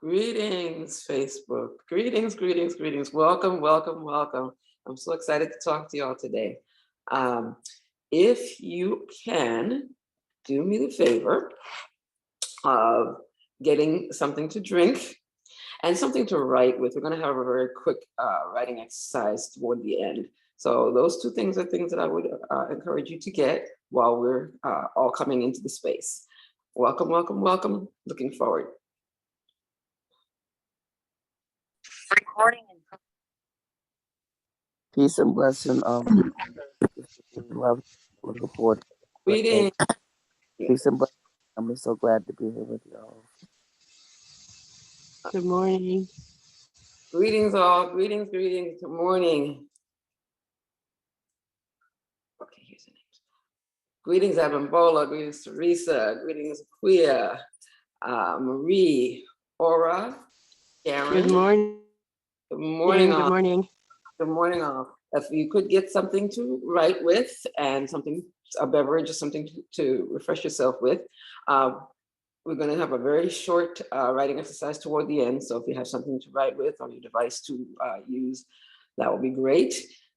Greetings, Facebook. Greetings, greetings, greetings. Welcome, welcome, welcome. I'm so excited to talk to y'all today. If you can, do me the favor of getting something to drink and something to write with. We're going to have a very quick writing exercise toward the end. So those two things are things that I would encourage you to get while we're all coming into the space. Welcome, welcome, welcome. Looking forward. Recording. Peace and blessing. Love, looking forward. Greetings. Peace and blessing. I'm so glad to be here with y'all. Good morning. Greetings all. Greetings, greetings. Good morning. Okay, here's the names. Greetings, Abimbola. Greetings, Teresa. Greetings, Zakiyyah, Marie, Aura, Karen. Good morning. Good morning, all. Good morning. Good morning, all. If you could get something to write with and something, a beverage or something to refresh yourself with, we're going to have a very short writing exercise toward the end. So if you have something to write with on your device to use, that would be great.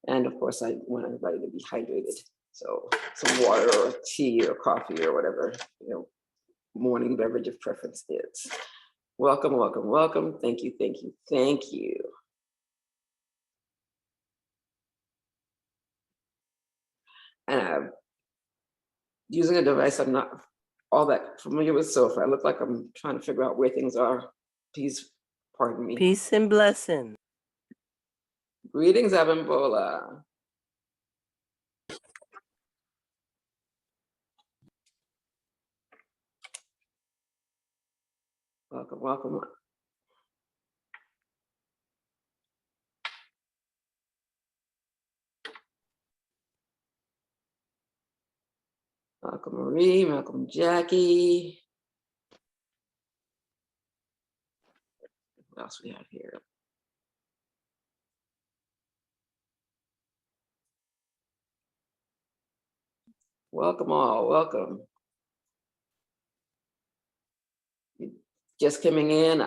And of course, I want everybody to be hydrated. So some water or tea or coffee or whatever, morning beverage of preference is. Welcome, welcome, welcome. Thank you, thank you, thank you. And I'm using a device I'm not all that familiar with, so if I look like I'm trying to figure out where things are, please pardon me. Peace and blessing. Greetings, Abimbola. Welcome, welcome. Malcolm Marie, Malcolm Jackie. What else we have here? Welcome all, welcome. Just coming in,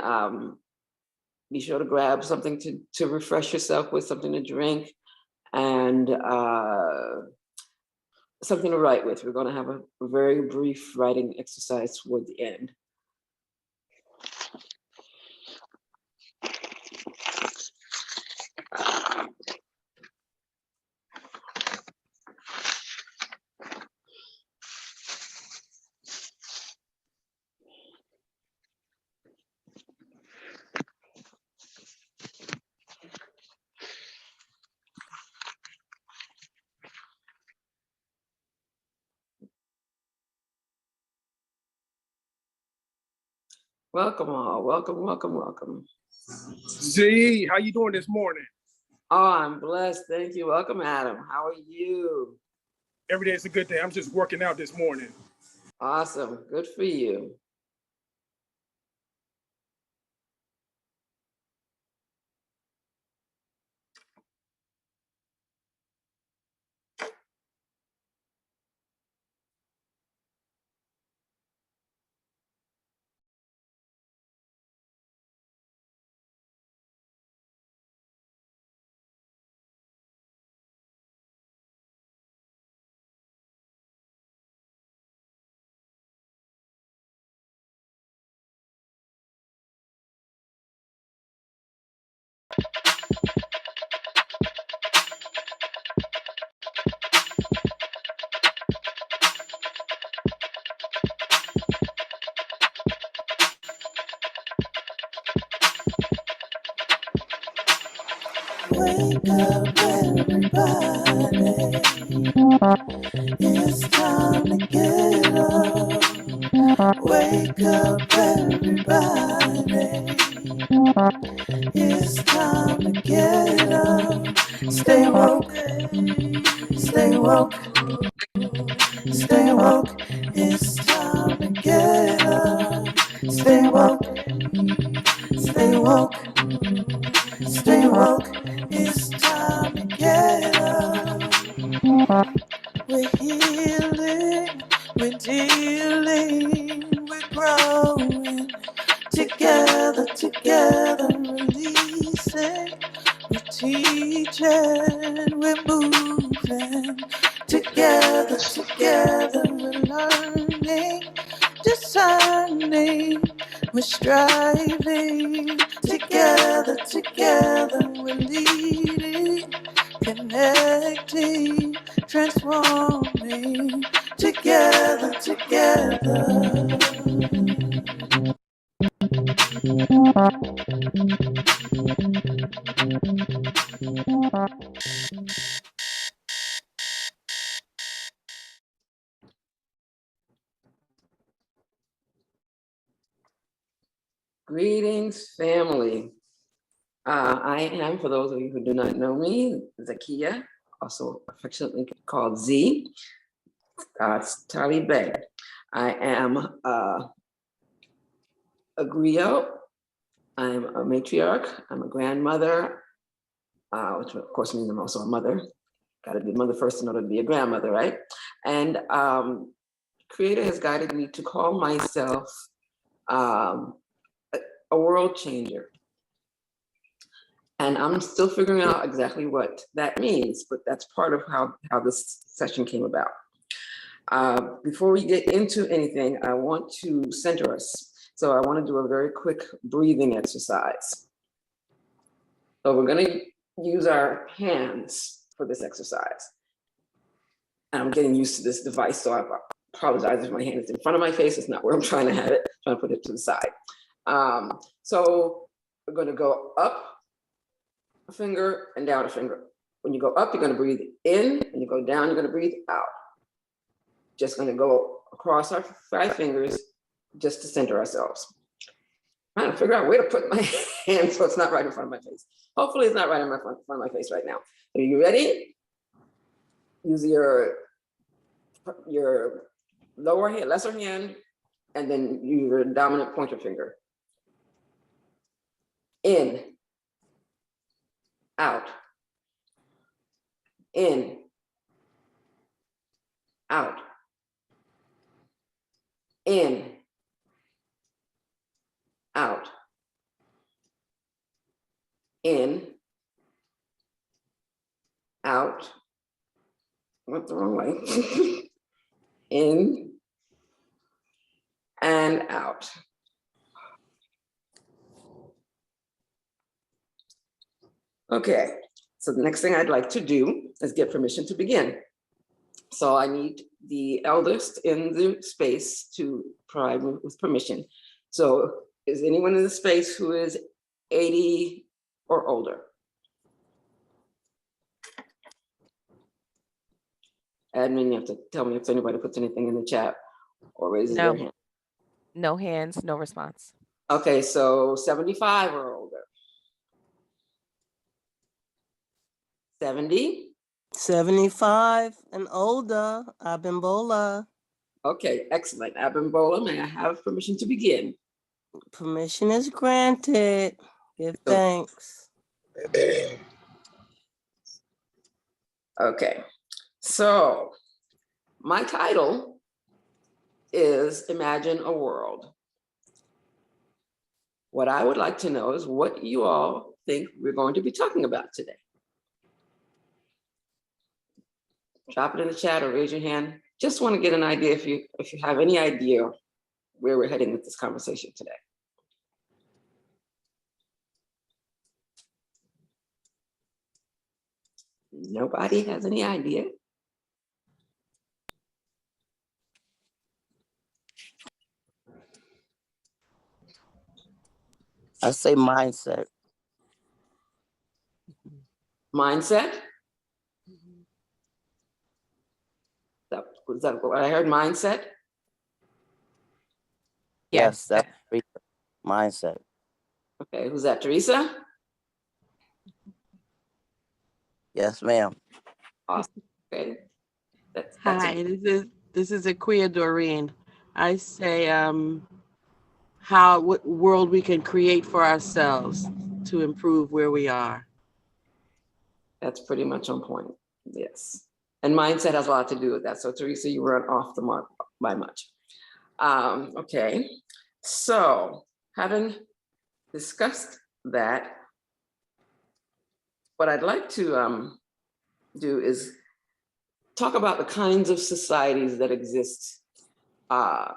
be sure to grab something to refresh yourself with, something to drink, and something to write with. We're going to have a very brief writing exercise toward the end. Welcome all, welcome, welcome, welcome. Z, how you doing this morning? Oh, I'm blessed, thank you. Welcome, Adam. How are you? Every day is a good day. I'm just working out this morning. Awesome, good for you. Wake up, everybody. It's time to get up. Wake up, everybody. It's time to get up. Stay woke, stay woke, stay woke. It's time to get up. Stay woke, stay woke, stay woke. It's time to get up. We're healing, we're dealing, we're growing together together, releasing. We're teaching, we're moving. Together, together, we're learning, discerning, we're striving. Together, together, we're leading, connecting, transforming. Together, together. Greetings, family. I am, for those of you who do not know me, Zakiyyah, also affectionately called Z. It's Taalib Bey. I am a Griot. I'm a matriarch. I'm a grandmother, which of course means I'm also a mother. Got to be a mother first in order to be a grandmother, right? And Creator has guided me to call myself a world changer. And I'm still figuring out exactly what that means, but that's part of how this session came about. Before we get into anything, I want to center us. So I want to do a very quick breathing exercise. So we're going to use our hands for this exercise. And I'm getting used to this device, so I apologize if my hand is in front of my face. It's not where I'm trying to have it. I'm trying to put it to the side. So we're going to go up a finger and down a finger. When you go up, you're going to breathe in. When you go down, you're going to breathe out. Just going to go across our 5 fingers just to center ourselves. I'm trying to figure out where to put my hand so it's not right in front of my face. Hopefully it's not right in front of my face right now. Are you ready? Use your lower hand, lesser hand, and then use your dominant pointer finger. In, out, in, out, in, out, in, out. Went the wrong way. In and out. Okay, so the next thing I'd like to do is get permission to begin. So I need the eldest in the space to provide me with permission. So is anyone in the space who is 80 or older? Admin, you have to tell me if anybody puts anything in the chat or raises their hand. No hands, no response. Okay, so 75 or older. 70? 75 and older, Abimbola. Okay, excellent. Abimbola, may I have permission to begin? Permission is granted. Give thanks. Okay, so my title is Imagine a World. What I would like to know is what you all think we're going to be talking about today. Drop it in the chat or raise your hand. Just want to get an idea if you have any idea where we're heading with this conversation today. Nobody has any idea? I say mindset. Mindset? Was that what I heard, mindset? Yes, that's mindset. Okay, who's that, Teresa? Yes, ma'am. Awesome, okay. That's Hi, this is Zakiyyah Doreen. I say what world we can create for ourselves to improve where we are. That's pretty much on point, yes. And mindset has a lot to do with that. So Teresa, you weren't off the mark by much. Okay, so having discussed that, what I'd like to do is talk about the kinds of societies that exist now.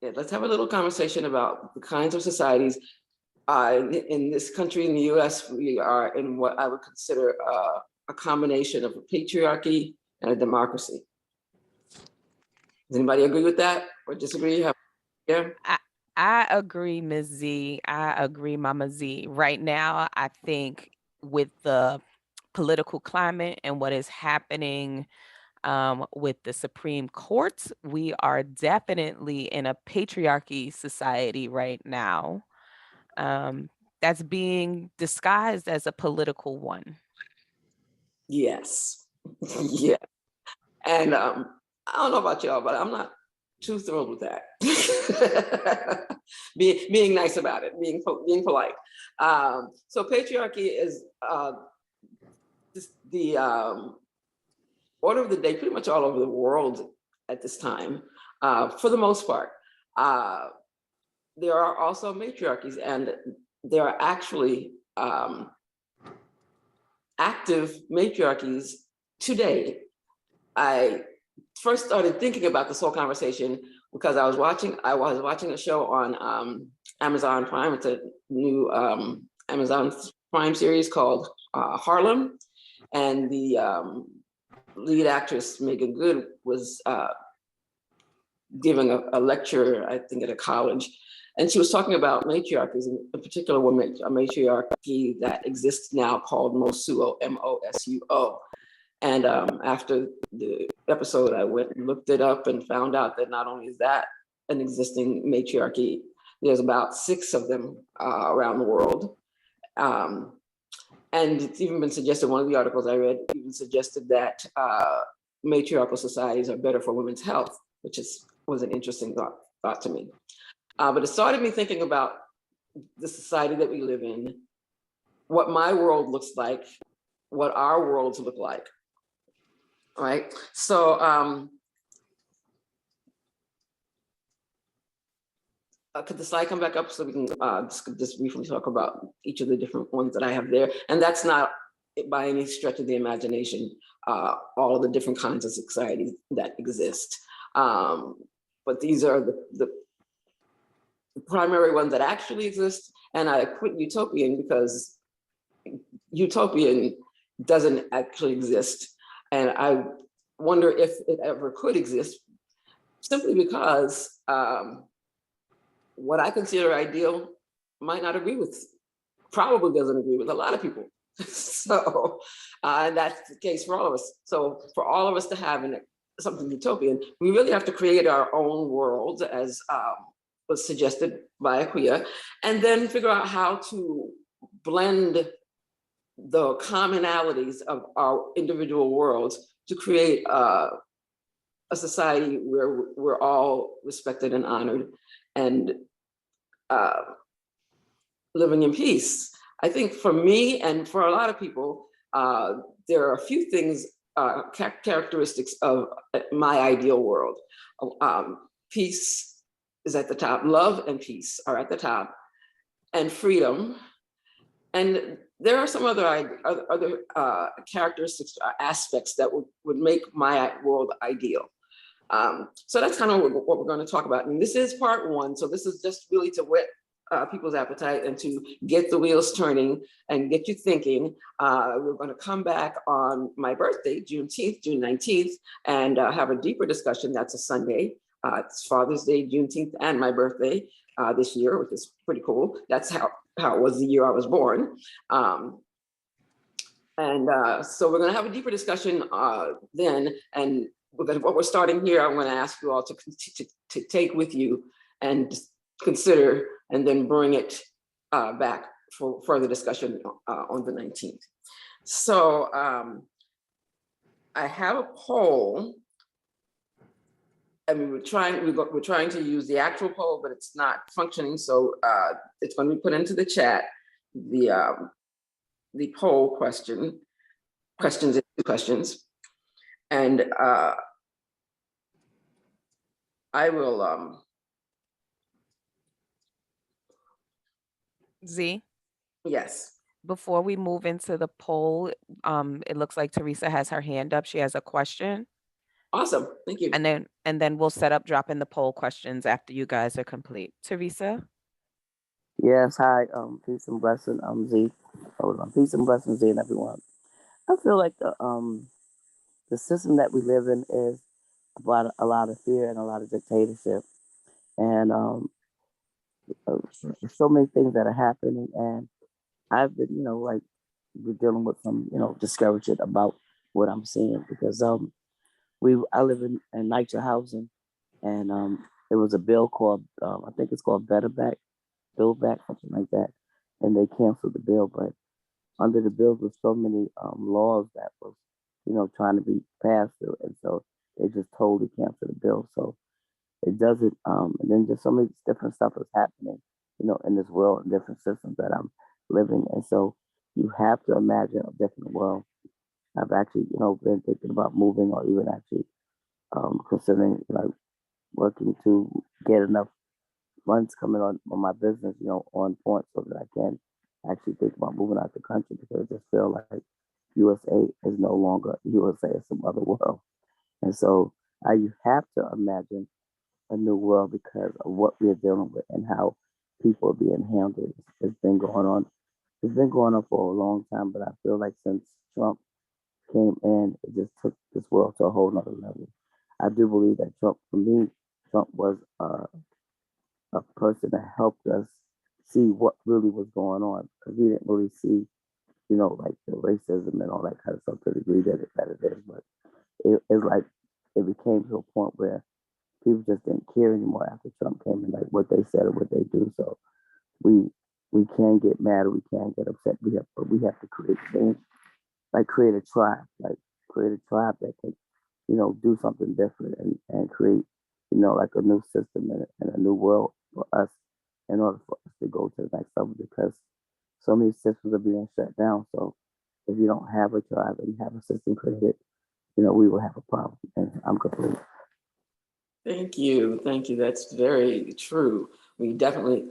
Yeah, let's have a little conversation about the kinds of societies. In this country, in the US, we are in what I would consider a combination of a patriarchy and a democracy. Does anybody agree with that or disagree? Yeah. I agree, Ms. Z. I agree, Mama Z. Right now, I think with the political climate and what is happening with the Supreme Court, we are definitely in a patriarchy society right now. That's being disguised as a political one. Yes. Yeah. And I don't know about y'all, but I'm not too thrilled with that. being nice about it, being polite. So patriarchy is the order of the day pretty much all over the world at this time, for the most part. There are also matriarchies, and there are actually active matriarchies today. I first started thinking about this whole conversation because I was watching a show on Amazon Prime. It's a new Amazon Prime series called Harlem, and the lead actress Megan Good was giving a lecture, I think, at a college, and she was talking about matriarchies, in particular a matriarchy that exists now called Mosuo, M-O-S-U-O. And after the episode, I went and looked it up and found out that not only is that an existing matriarchy, there's about 6 of them around the world. And it's even been suggested, one of the articles I read even suggested that matriarchal societies are better for women's health, which was an interesting thought to me. But it started me thinking about the society that we live in, what my world looks like, what our worlds look like. Right. So could the slide come back up so we can just briefly talk about each of the different ones that I have there? And that's not by any stretch of the imagination, all of the different kinds of societies that exist. But these are the primary ones that actually exist. And I put utopian because utopian doesn't actually exist. And I wonder if it ever could exist, simply because what I consider ideal might not agree with, probably doesn't agree with a lot of people. So, and that's the case for all of us. So for all of us to have something utopian, we really have to create our own world, as was suggested by Zakiyyah, and then figure out how to blend the commonalities of our individual worlds to create a society where we're all respected and honored and living in peace. I think for me and for a lot of people, there are a few things, characteristics of my ideal world. Peace is at the top, love and peace are at the top, and freedom. And there are some other characteristics, aspects that would make my world ideal. So that's kind of what we're going to talk about. And this is part 1. So this is just really to whet people's appetite and to get the wheels turning and get you thinking. We're going to come back on my birthday, June 19th, and have a deeper discussion. That's a Sunday. It's Father's Day, Juneteenth, and my birthday this year, which is pretty cool. That's how it was the year I was born. So we're going to have a deeper discussion then. And what we're starting here, I'm going to ask you all to take with you and consider, and then bring it back for further discussion on the 19th. So I have a poll. I mean, we're trying to use the actual poll, but it's not functioning. So it's going to be put into the chat, the poll questions, and I will, Z, yes. before we move into the poll, it looks like Teresa has her hand up. She has a question. Awesome, thank you. And then we'll set up dropping the poll questions after you guys are complete. Teresa? Yes, hi, peace and blessing, Z. Hold on, peace and blessing, Z, and everyone. I feel like the system that we live in is about a lot of fear and a lot of dictatorship, and uh, so many things that are happening, and I've been, like, we're dealing with some, discouragement about what I'm seeing because I live in NYCHA housing, and there was a bill called I think it's called Build Back, something like that, and they canceled the bill. But under the bill was so many laws that was, trying to be passed through, and so they just totally canceled the bill. So it doesn't, and then just so many different stuff is happening, in this world and different systems that I'm living, and so you have to imagine a different world. I've actually, been thinking about moving or even actually considering like working to get enough funds coming on my business, on point so that I can actually think about moving out the country because I just feel like USA is no longer USA, it's some other world. And so you have to imagine a new world because of what we're dealing with and how people are being handled. It's been going on. It's been going on for a long time, but I feel like since Trump came in, it just took this world to a whole nother level. I do believe that Trump, for me, Trump was a person that helped us see what really was going on because we didn't really see, like the racism and all that kind of stuff to the degree that it is. But it's like it became to a point where people just didn't care anymore after Trump came in, like what they said or what they do. So we can't get mad or we can't get upset. We have to create change, like create a tribe that can, do something different and create, like a new system and a new world for us in order for us to go to the next level because so many systems are being shut down. So if you don't have a tribe and you have a system created, we will have a problem. And I'm complete. Thank you. That's very true. We definitely,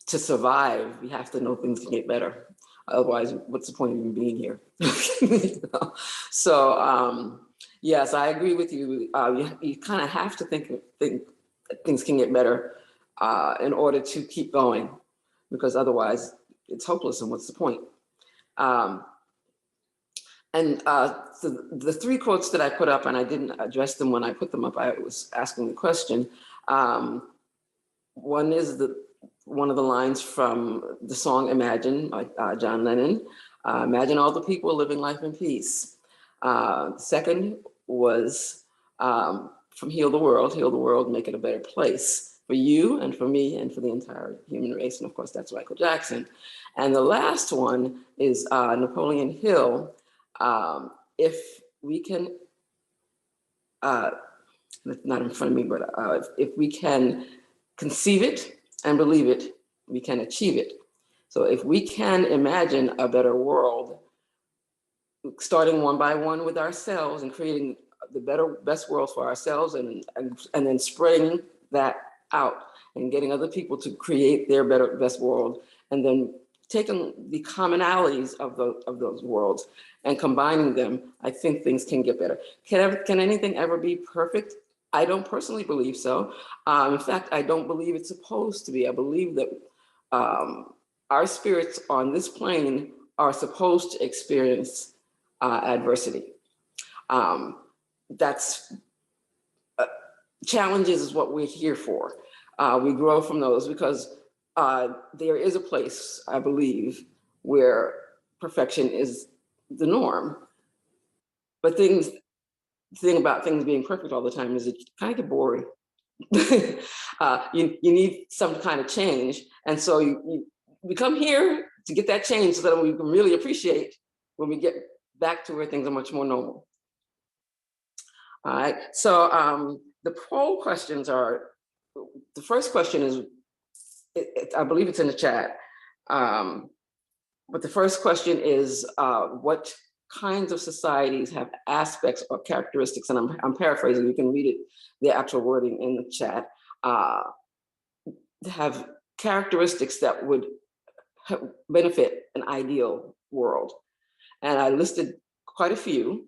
to survive, we have to know things can get better. Otherwise, what's the point of even being here? So, yes, I agree with you. You kind of have to think that things can get better in order to keep going, because otherwise it's hopeless. And what's the point? So the three quotes that I put up, and I didn't address them when I put them up, I was asking the question. One is one of the lines from the song Imagine by John Lennon. Imagine all the people living life in peace. Second was from Heal the World, make it a better place for you and for me and for the entire human race. And of course, that's Michael Jackson. And the last one is Napoleon Hill. If we can, not in front of me, but if we can conceive it and believe it, we can achieve it. So if we can imagine a better world, starting one by one with ourselves and creating the best world for ourselves and then spreading that out and getting other people to create their best world, and then taking the commonalities of those worlds and combining them, I think things can get better. Can anything ever be perfect? I don't personally believe so. In fact, I don't believe it's supposed to be. I believe that our spirits on this plane are supposed to experience adversity. That's challenges is what we're here for. We grow from those because there is a place, I believe, where perfection is the norm. But the thing about things being perfect all the time is it kind of get boring. You need some kind of change. And so we come here to get that change so that we can really appreciate when we get back to where things are much more normal. All right, so the poll questions are, the first question is, I believe it's in the chat, but the first question is, what kinds of societies have aspects or characteristics, and I'm paraphrasing, you can read it, the actual wording in the chat, have characteristics that would benefit an ideal world. And I listed quite a few,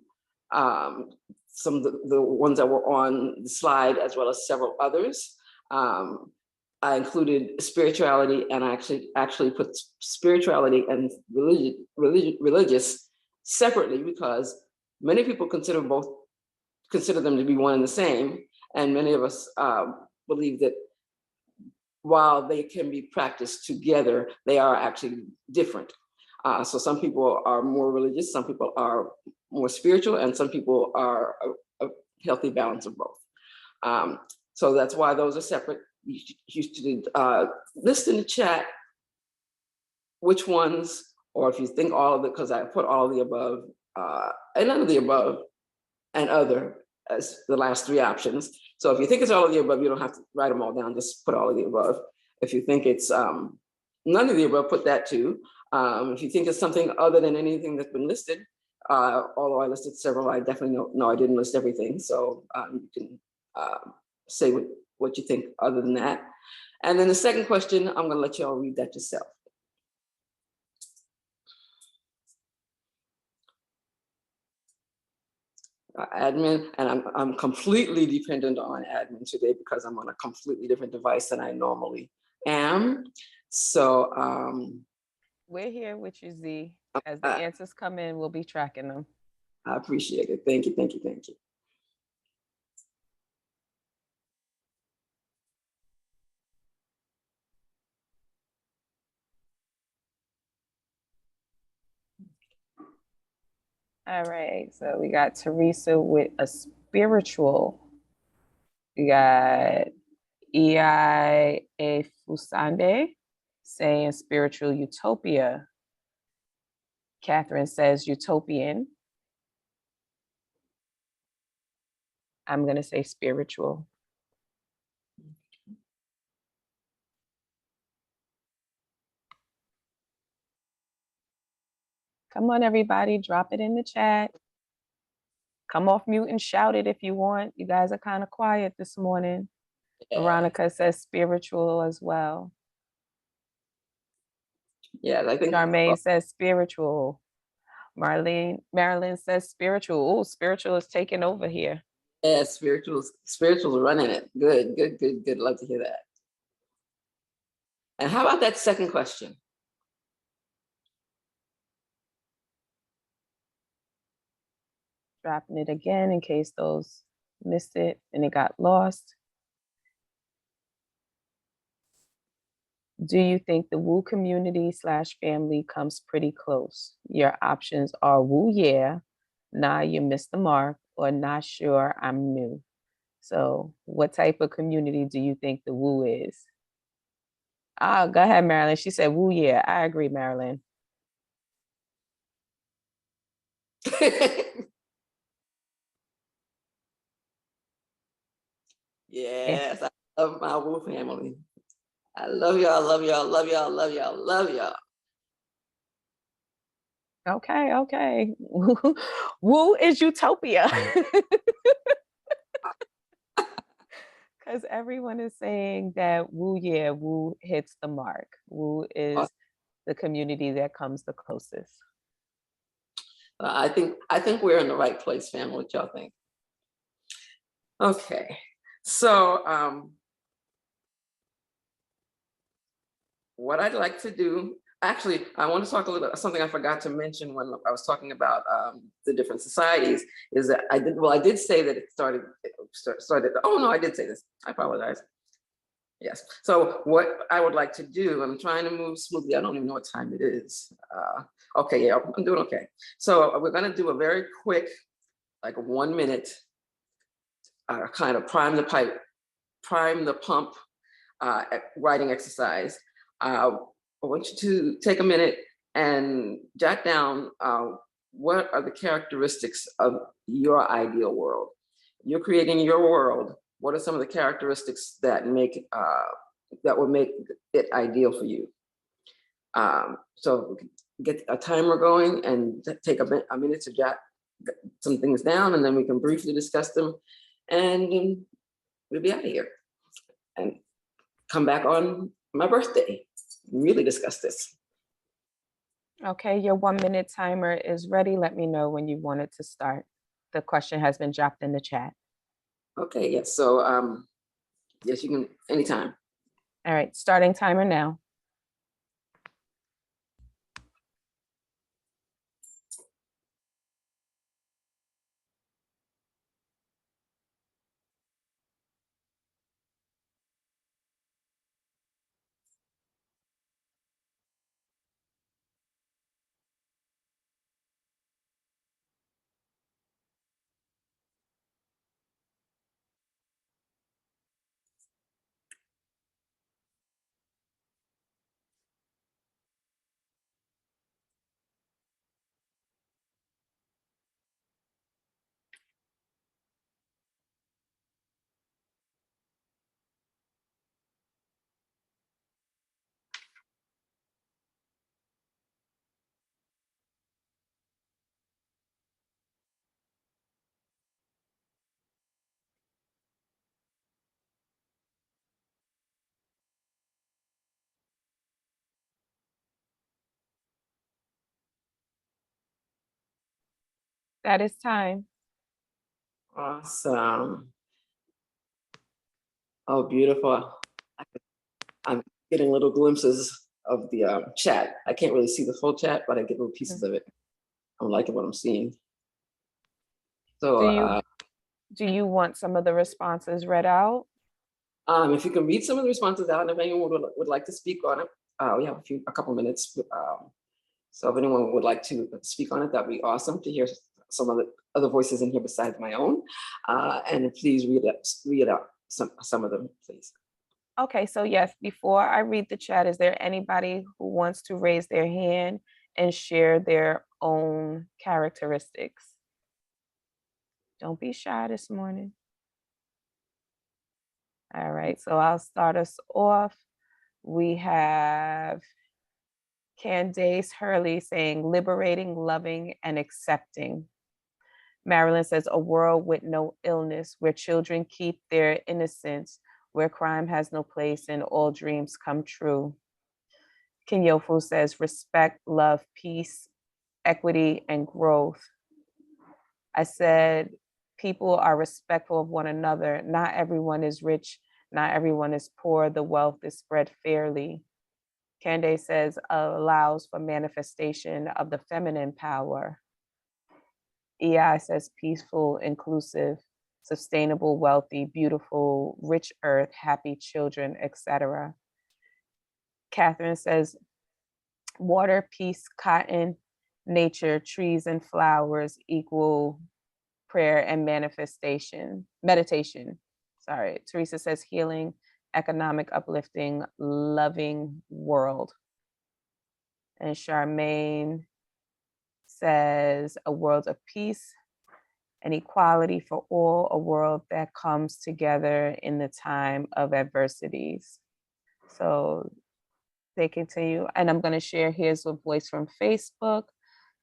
some of the ones that were on the slide, as well as several others. I included spirituality, and I actually put spirituality and religious separately, because many people consider them to be one and the same. And many of us believe that while they can be practiced together, they are actually different. So some people are more religious, some people are more spiritual, and some people are a healthy balance of both. So that's why those are separate. You should list in the chat which ones, or if you think all of it, because I put all of the above and none of the above and other as the last three options. So if you think it's all of the above, you don't have to write them all down, just put all of the above. If you think it's none of the above, put that too. If you think it's something other than anything that's been listed, although I listed several, I definitely know I didn't list everything. So you can say what you think other than that. And then the second question, I'm gonna let y'all read that yourself. Admin, and I'm completely dependent on admin today because I'm on a completely different device than I normally am. So we're here with you, Z. As the answers come in, we'll be tracking them. I appreciate it. Thank you, thank you, thank you. All right, so we got Teresa with a spiritual. We got Ei Efusande saying spiritual utopia. Catherine says utopian. I'm gonna say spiritual. Come on, everybody, drop it in the chat. Come off mute and shout it if you want. You guys are kind of quiet this morning. Yeah. Veronica says spiritual as well. Yeah, I think Charmaine says spiritual. Marilyn says spiritual. Oh, spiritual is taking over here. Yeah, spiritual's running it. Good, good, good, good. Love to hear that. And how about that second question? Dropping it again in case those missed it and it got lost. Do you think the woo community / family comes pretty close? Your options are woo, yeah, nah, you missed the mark, or not sure, I'm new. So what type of community do you think the woo is? Ah, go ahead, Marilyn. She said woo, yeah. I agree, Marilyn. Yes, I love my woo family. I love y'all, love y'all, love y'all, love y'all, love y'all. Okay, okay. Woo is utopia. Because everyone is saying that woo, yeah, woo hits the mark. Woo is the community that comes the closest. I think we're in the right place, family. What y'all think? Okay, so what I'd like to do, actually, I want to talk a little bit, something I forgot to mention when I was talking about the different societies, is that I did say that it started, oh no, I did say this, I apologize. Yes, so what I would like to do, I'm trying to move smoothly, I don't even know what time it is. Okay, yeah, I'm doing okay. So we're gonna do a very quick, like 1 minute, kind of prime the pump writing exercise. I want you to take a minute and jot down what are the characteristics of your ideal world. You're creating your world. What are some of the characteristics that that will make it ideal for you? So get a timer going and take a minute to jot some things down, and then we can briefly discuss them, and we'll be out of here and come back on my birthday, really discuss this. Okay, your 1 minute timer is ready. Let me know when you want it to start. The question has been dropped in the chat. Okay, yes, so yes, you can, anytime. All right, starting timer now. That is time. Awesome. Oh, beautiful. I'm getting little glimpses of the chat. I can't really see the full chat, but I get little pieces of it. I'm liking what I'm seeing. So Do you want some of the responses read out? if you can read some of the responses out, and if anyone would like to speak on it, we have a couple minutes. So if anyone would like to speak on it, that'd be awesome to hear some of the other voices in here besides my own. And please read out some of them, please. Okay, so yes, before I read the chat, is there anybody who wants to raise their hand and share their own characteristics? Don't be shy this morning. All right, so I'll start us off. We have Candace Hurley saying liberating, loving, and accepting. Marilyn says a world with no illness, where children keep their innocence, where crime has no place and all dreams come true. Kinyofu says respect, love, peace, equity, and growth. I said people are respectful of one another. Not everyone is rich, not everyone is poor. The wealth is spread fairly. Candace says allows for manifestation of the feminine power. EI says peaceful, inclusive, sustainable, wealthy, beautiful, rich earth, happy children, etc. Catherine says water, peace, cotton, nature, trees and flowers equal prayer and meditation. Sorry. Teresa says healing, economic uplifting, loving world. And Charmaine says a world of peace and equality for all, a world that comes together in the time of adversities. So they continue, and I'm going to share here's a voice from Facebook.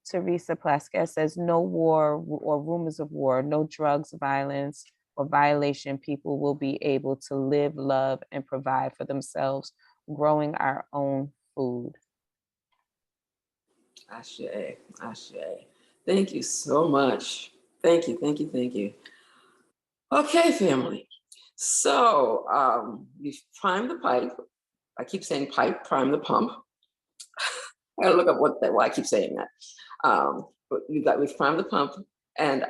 Teresa Plaskett says no war or rumors of war, no drugs, violence, or violation. People will be able to live, love, and provide for themselves, growing our own food. Ashe, Ashe. Thank you so much. Thank you, thank you, thank you. Okay, family. So we've primed the pipe. I keep saying pipe, prime the pump. I gotta look up why I keep saying that. But we've primed the pump, and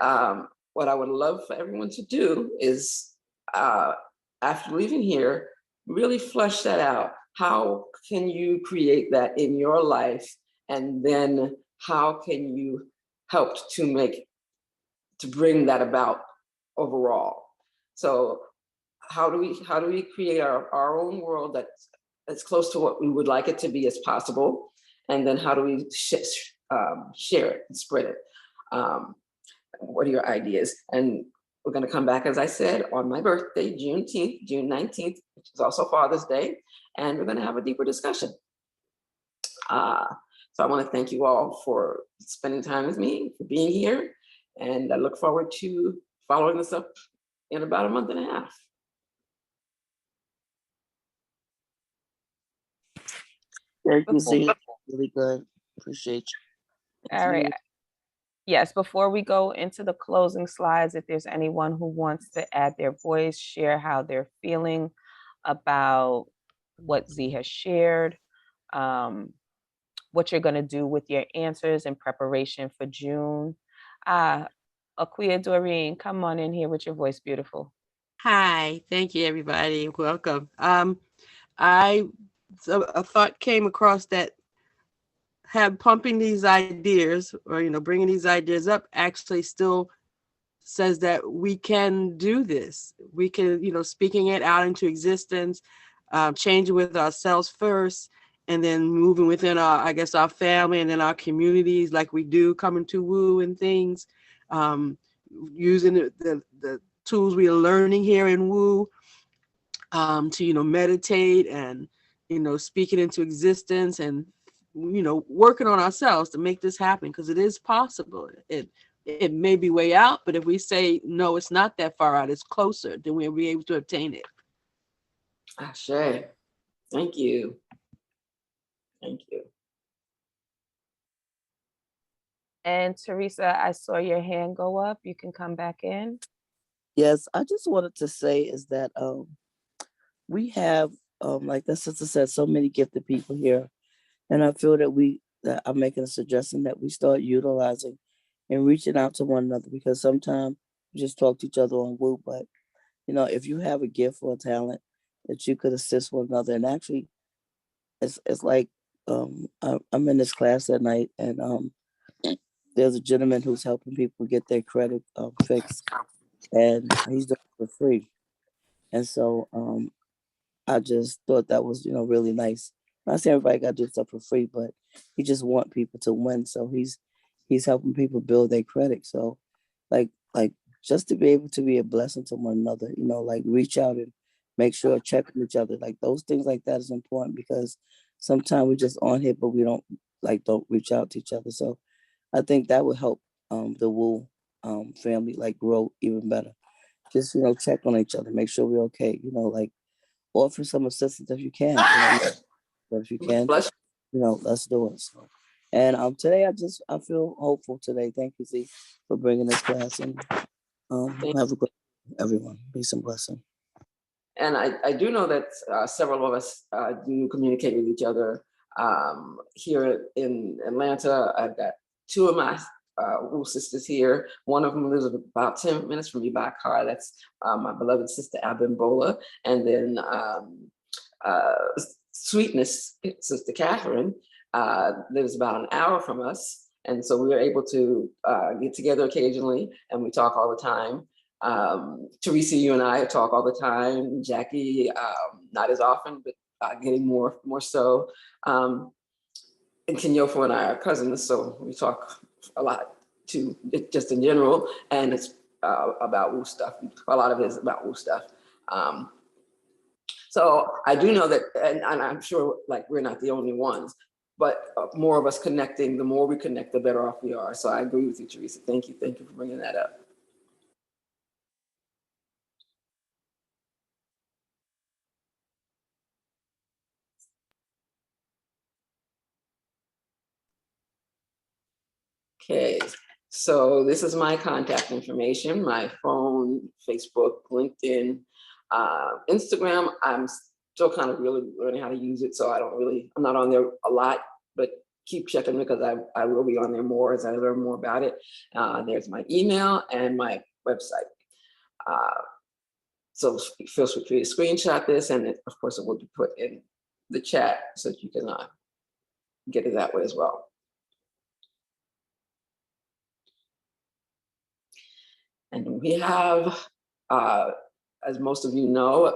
what I would love for everyone to do is, after leaving here, really flesh that out. How can you create that in your life, and then how can you help to bring that about overall? So how do we create our own world that's as close to what we would like it to be as possible, and then how do we share it and spread it? What are your ideas? And we're going to come back, as I said, on my birthday, June 19th, which is also Father's Day, and we're going to have a deeper discussion. So I want to thank you all for spending time with me, for being here. And I look forward to following this up in about a month and a half. Thank you, Z. Really good. Appreciate you. All right. Yes, before we go into the closing slides, if there's anyone who wants to add their voice, share how they're feeling about what Z has shared, what you're going to do with your answers in preparation for June. Zakiyyah Doreen, come on in here with your voice, beautiful. Hi, thank you, everybody. Welcome. So a thought came across that pumping these ideas, or bringing these ideas up, actually still says that we can do this. We can, speaking it out into existence, changing with ourselves first, and then moving within our family and then our communities, like we do coming to Woo and things, using the tools we are learning here in Woo, to meditate and speak it into existence, and working on ourselves to make this happen, because it is possible. It may be way out, but if we say no, it's not that far out, it's closer, then we'll be able to obtain it. Ashe. Thank you. Thank you. And Teresa, I saw your hand go up. You can come back in. Yes, I just wanted to say is that we have, like the sister said, so many gifted people here. And I feel that I'm making a suggestion that we start utilizing and reaching out to one another, because sometimes we just talk to each other on Woo, but if you have a gift or a talent that you could assist one another. And actually it's like I'm in this class at night, and there's a gentleman who's helping people get their credit fixed, and he's doing it for free. And so I just thought that was really nice. Not saying everybody got to do stuff for free, but he just want people to win. So he's helping people build their credit. So like just to be able to be a blessing to one another, like reach out and make sure check with each other. Like those things like that is important, because sometimes we're just on here, but we don't reach out to each other. So I think that would help the Woo family grow even better. Just check on each other, make sure we're okay. Offer some assistance if you can. But if you can, Bless let's do it. So, and today I feel hopeful today. Thank you, Z, for bringing this class, and have a good everyone. Peace and blessing. And I do know that several of us do communicate with each other here in Atlanta. I've got two of my Woo sisters here. One of them lives about 10 minutes from me by car. That's my beloved sister Abimbola. And then Sweetness, Sister Catherine, lives about an hour from us. And so we were able to get together occasionally, and we talk all the time. Teresa, you and I talk all the time. Jackie, not as often, but getting more so. And Kenyofo and I are cousins, so we talk a lot too, just in general, and it's about Woo stuff. A lot of it is about Woo stuff. So I do know that, and I'm sure we're not the only ones, but more of us connecting, the more we connect, the better off we are. So I agree with you, Teresa. Thank you for bringing that up. Okay, so this is my contact information, my phone, Facebook, LinkedIn, Instagram. I'm still kind of really learning how to use it, so I'm not on there a lot, but keep checking because I will be on there more as I learn more about it. There's my email and my website. So feel free to screenshot this, and of course it will be put in the chat so that you can get it that way as well. And we have, as most of you know,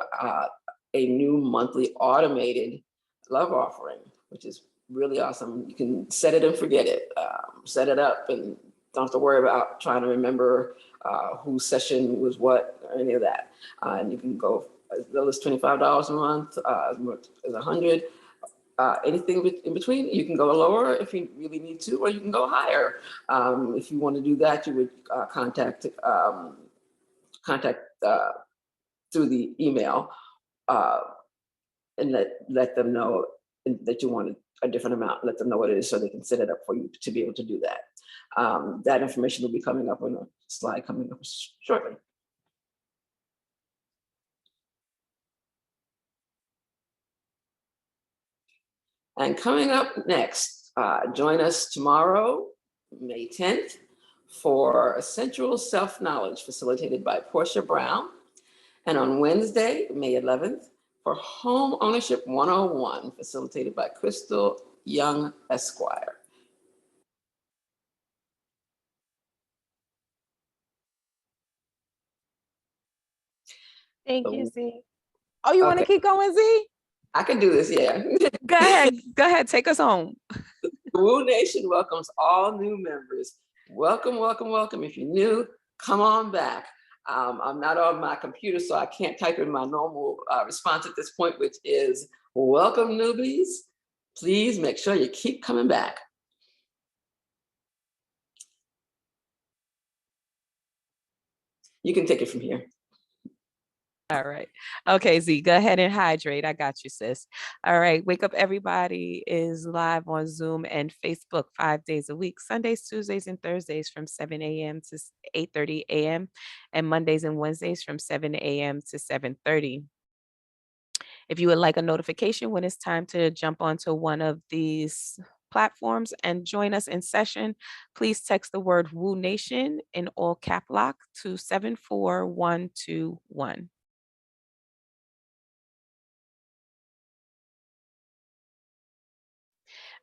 a new monthly automated love offering, which is really awesome. You can set it and forget it. Set it up and don't have to worry about trying to remember whose session was what or any of that. And you can go as little as $25 a month, as much as $100. anything in between. You can go lower if you really need to, or you can go higher. If you want to do that, you would contact through the email and let them know that you want a different amount. Let them know what it is so they can set it up for you to be able to do that. That information will be coming up on a slide coming up shortly. And coming up next, join us tomorrow, May 10th, for Essential Self-Knowledge facilitated by Portia Brown. And on Wednesday, May 11th, for Home Ownership 101 facilitated by Crystal Young Esquire. Thank you, Z. Oh, you want to keep going, Z? I can do this, yeah. Go ahead, take us home. The Woo Nation welcomes all new members. Welcome, welcome, welcome. If you're new, come on back. I'm not on my computer, so I can't type in my normal response at this point, which is, welcome newbies. Please make sure you keep coming back. You can take it from here. All right. Okay, Z, go ahead and hydrate. I got you, sis. All right. Wake Up Everybody is live on Zoom and Facebook 5 days a week, Sundays, Tuesdays, and Thursdays from 7 a.m. to 8:30 a.m. and Mondays and Wednesdays from 7 a.m. to 7:30. If you would like a notification when it's time to jump onto one of these platforms and join us in session, please text the word Woo Nation in all cap lock to 74121.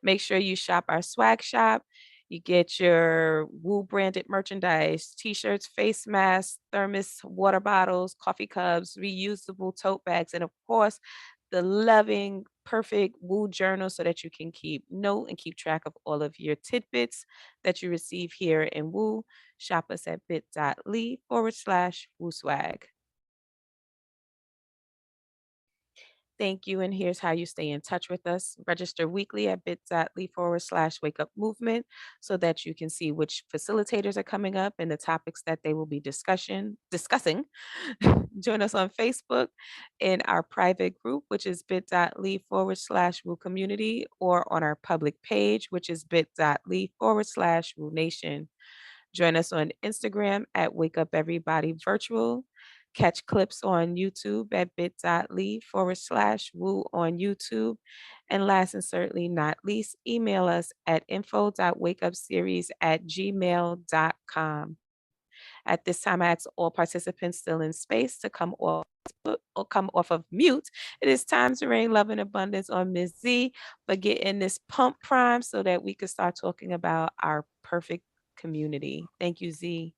Make sure you shop our swag shop. You get your Woo branded merchandise, t-shirts, face masks, thermos, water bottles, coffee cups, reusable tote bags, and of course, the loving, perfect Woo journal so that you can keep note and keep track of all of your tidbits that you receive here in Woo. Shop us at bit.ly/Woo swag. Thank you. And here's how you stay in touch with us. Register weekly at bit.ly/wake up movement so that you can see which facilitators are coming up and the topics that they will be discussing. Join us on Facebook in our private group, which is bit.ly/Woo community, or on our public page, which is bit.ly/Woo nation. Join us on Instagram at Wake Up Everybody Virtual. Catch clips on YouTube at bit.ly/Woo on YouTube. And last and certainly not least, email us at info.wakeupseries@gmail.com. At this time, I ask all participants still in space to come off of mute. It is time to rain love and abundance on Ms. Z for getting this pump prime so that we could start talking about our perfect community. Thank you, Z.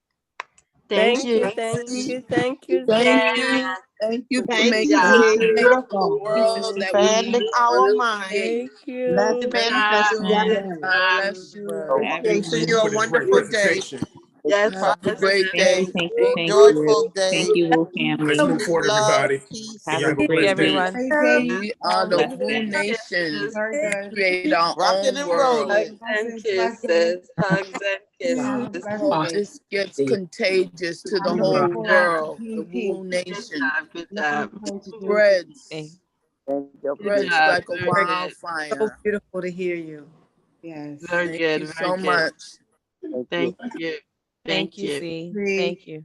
Thank you, you. thank you, thank you. Thank Zee. you. Thank you for Thank making you. the Beautiful. world that we Expanding our want to mind. create. Thank Let's you. manifest God together. bless you. Appreciate For you. A this great wonderful day. presentation. Yes, Have a yes. great day. Thank Thank you. Joyful Thank day. you, Woo family. Let's move forward, Love, everybody. peace, And Have y'all a have a Thank you, great blessed day. everyone. We are the blessed Woo day. Nation. Very We create our rocking own and world. rolling. Hugs and kisses. Hugs and kisses. Hope this gets contagious to the Bye-bye. whole world. The Woo Good Nation job. Good job. spreads, Thank Thank you. Good spreads job. like a Very good. wildfire. Beautiful to hear you. Yes. Very Thank good. you Very so good. much. Thank you. Thank you. Thank Thank you, you. Z. See. Thank you.